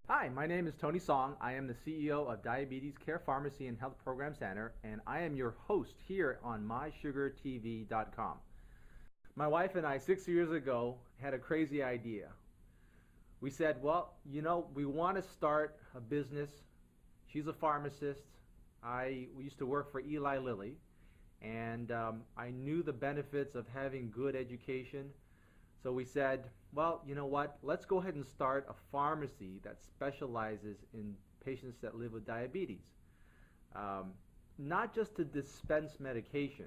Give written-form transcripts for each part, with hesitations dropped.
Hi, my name is Tony Song. I am the CEO of Diabetes Care Pharmacy and Health Program Center, and I am your host here on MysugarTV.com. My wife and I, 6 years ago, had a crazy idea. We said, well, we want to start a business. She's a pharmacist. We used to work for Eli Lilly, and I knew the benefits of having good education. So we said, well, you know what, let's go ahead and start a pharmacy that specializes in patients that live with diabetes. Not just to dispense medication,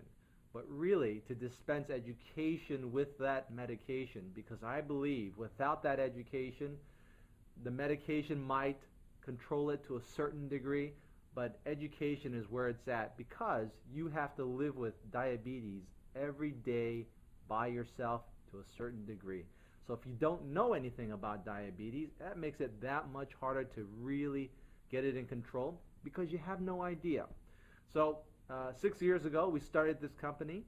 but really to dispense education with that medication, because I believe without that education, the medication might control it to a certain degree, but education is where it's at, because you have to live with diabetes every day by yourself to a certain degree. So if you don't know anything about diabetes, that makes it that much harder to really get it in control, because you have no idea. So 6 years ago, we started this company.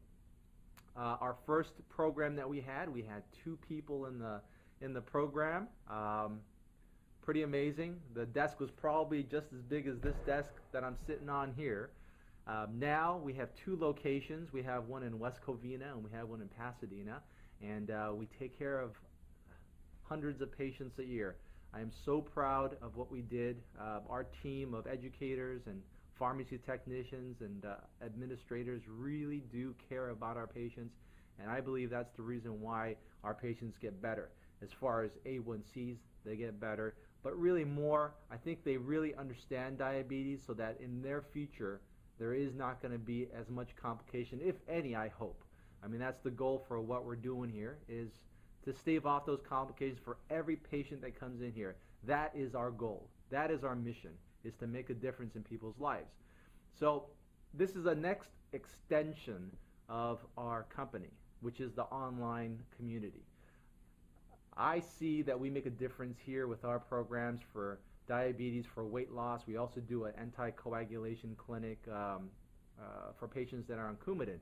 Our first program that we had 2 people in the program. Pretty amazing. The desk was probably just as big as this desk that I'm sitting on here. Now we have 2 locations. We have one in West Covina and we have one in Pasadena, and we take care of hundreds of patients a year. I am so proud of what we did. Our team of educators and pharmacy technicians and administrators really do care about our patients, and I believe that's the reason why our patients get better. As far as A1Cs, they get better, but really more, I think they really understand diabetes, so that in their future there is not going to be as much complication, if any, I hope. I mean, that's the goal for what we're doing here, is to stave off those complications for every patient that comes in here. That is our goal. That is our mission, is to make a difference in people's lives. So this is a next extension of our company, which is the online community. I see that we make a difference here with our programs for diabetes, for weight loss. We also do an anticoagulation clinic for patients that are on Coumadin.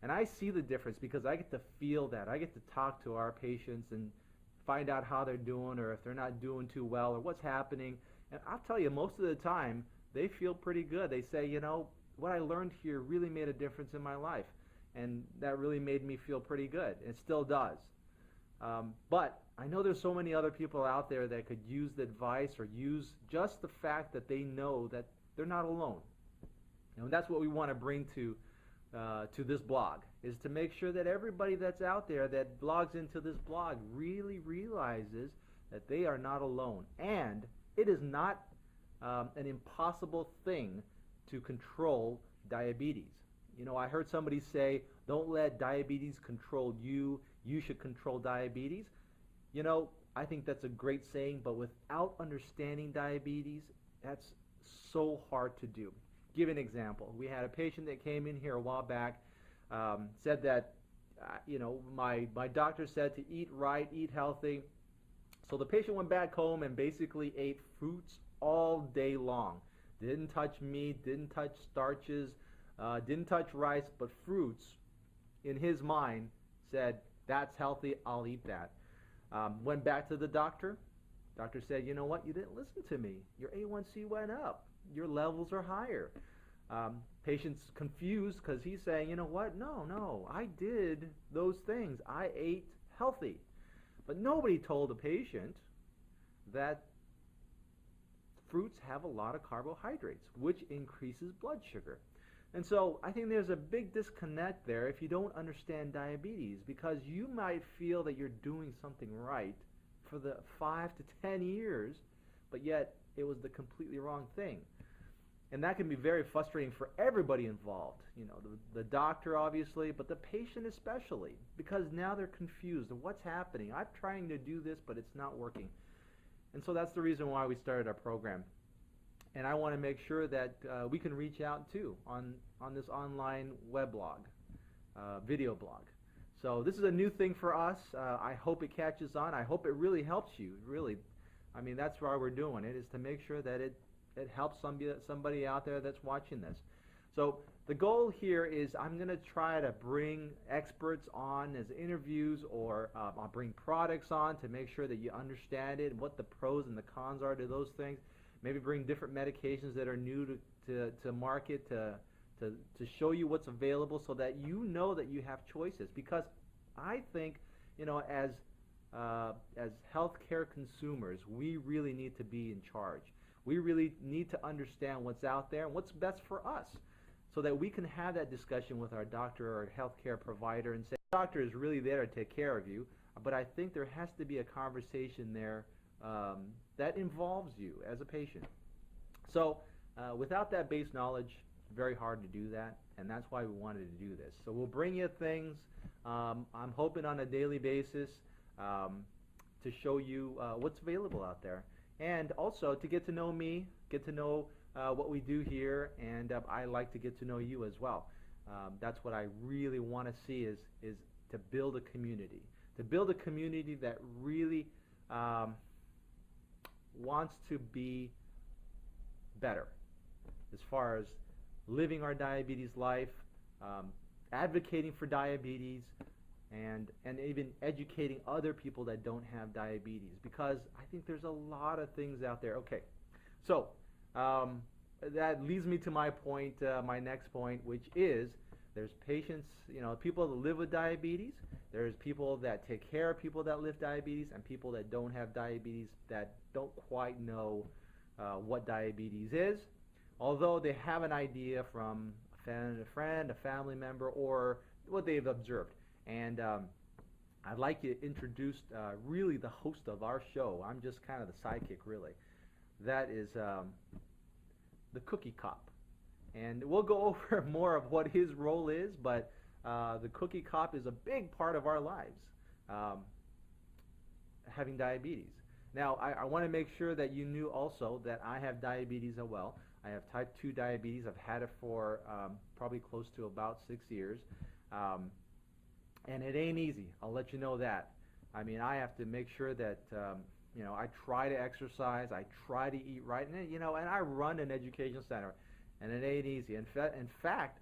And I see the difference because I get to feel that. I get to talk to our patients and find out how they're doing, or if they're not doing too well, or what's happening. And I'll tell you, most of the time, they feel pretty good. They say, what I learned here really made a difference in my life. And that really made me feel pretty good. It still does. But I know there's so many other people out there that could use the advice, or use just the fact that they know that they're not alone. And that's what we want to bring to this blog, is to make sure that everybody that's out there that blogs into this blog really realizes that they are not alone, and it is not an impossible thing to control diabetes. I heard somebody say, don't let diabetes control you, you should control diabetes. I think that's a great saying, but without understanding diabetes, that's so hard to do. Give an example. We had a patient that came in here a while back, said that, my doctor said to eat right, eat healthy. So the patient went back home and basically ate fruits all day long. Didn't touch meat, didn't touch starches, didn't touch rice, but fruits, in his mind, said, that's healthy, I'll eat that. Went back to the doctor. Doctor said, you know what, you didn't listen to me. Your A1C went up. Your levels are higher. Patient's confused because he's saying, you know what, no, I did those things. I ate healthy. But nobody told the patient that fruits have a lot of carbohydrates, which increases blood sugar. And so I think there's a big disconnect there if you don't understand diabetes, because you might feel that you're doing something right for the 5 to 10 years, but yet it was the completely wrong thing. And that can be very frustrating for everybody involved, the doctor obviously, but the patient especially, because now they're confused. What's happening? I'm trying to do this, but it's not working. And so that's the reason why we started our program. And I want to make sure that we can reach out too on this online weblog, video blog. So this is a new thing for us. I hope it catches on. I hope it really helps you. Really, I mean, that's why we're doing it, is to make sure that it helps somebody out there that's watching this. So the goal here is I'm going to try to bring experts on as interviews, or I'll bring products on to make sure that you understand it, what the pros and the cons are to those things. Maybe bring different medications that are new to market to show you what's available so that you know that you have choices. Because I think, as healthcare consumers, we really need to be in charge. We really need to understand what's out there and what's best for us, so that we can have that discussion with our doctor or healthcare provider and say, the doctor is really there to take care of you, but I think there has to be a conversation there that involves you as a patient. So without that base knowledge, it's very hard to do that, and that's why we wanted to do this. So we'll bring you things, I'm hoping on a daily basis, to show you what's available out there. And also to get to know me, get to know what we do here, and I like to get to know you as well. That's what I really want to see is to build a community. To build a community that really wants to be better as far as living our diabetes life, advocating for diabetes, and even educating other people that don't have diabetes, because I think there's a lot of things out there. Okay, so that leads me to my point, my next point, which is there's patients, people that live with diabetes, there's people that take care of people that live diabetes, and people that don't have diabetes that don't quite know what diabetes is, although they have an idea from a friend, a family member, or what they've observed. And I'd like to introduce really the host of our show. I'm just kind of the sidekick, really. That is the Cookie Cop. And we'll go over more of what his role is, but the Cookie Cop is a big part of our lives, having diabetes. Now, I want to make sure that you knew also that I have diabetes as well. I have type 2 diabetes. I've had it for probably close to about 6 years. And it ain't easy, I'll let you know that. I mean, I have to make sure that, I try to exercise, I try to eat right, and I run an education center, and it ain't easy. In fact,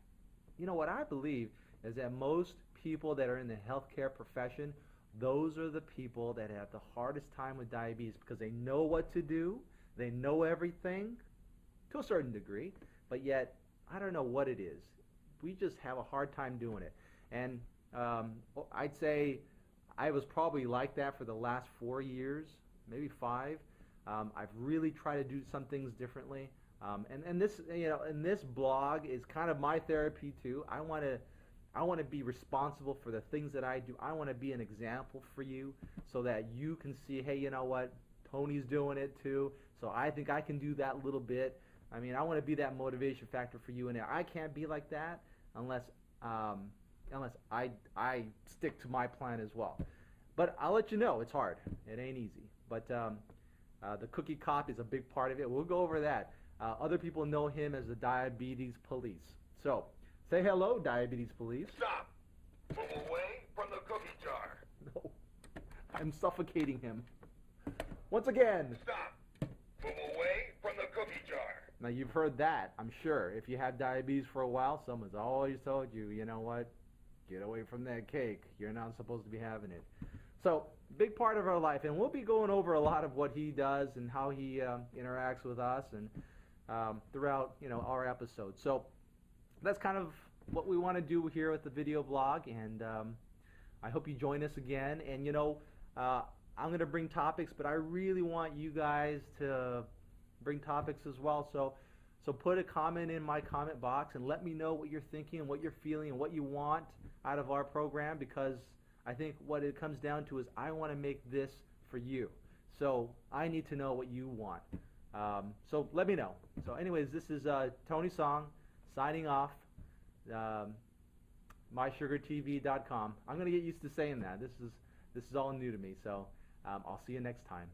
what I believe is that most people that are in the healthcare profession, those are the people that have the hardest time with diabetes, because they know what to do, they know everything, to a certain degree, but yet, I don't know what it is. We just have a hard time doing it. And I'd say I was probably like that for the last 4 years, maybe 5. I've really tried to do some things differently, and this, and this blog is kind of my therapy too. I want to be responsible for the things that I do. I want to be an example for you, so that you can see, hey, you know what, Tony's doing it too, so I think I can do that little bit. I mean, I want to be that motivation factor for you, and I can't be like that unless I stick to my plan as well. But I'll let you know, it's hard. It ain't easy. But the Cookie Cop is a big part of it. We'll go over that. Other people know him as the Diabetes Police. So, say hello, Diabetes Police. Stop! Move away from the cookie jar. No, I'm suffocating him. Once again. Stop! Move away from the cookie jar. Now, you've heard that, I'm sure. If you have diabetes for a while, someone's always told you, you know what? Get away from that cake. You're not supposed to be having it. So, big part of our life, and we'll be going over a lot of what he does and how he interacts with us and throughout, our episodes. So, that's kind of what we want to do here with the video blog, and I hope you join us again. And I'm going to bring topics, but I really want you guys to bring topics as well. So put a comment in my comment box and let me know what you're thinking and what you're feeling and what you want out of our program, because I think what it comes down to is I want to make this for you. So I need to know what you want. So let me know. So anyways, this is Tony Song signing off. MysugarTV.com. I'm going to get used to saying that. This is all new to me. So I'll see you next time.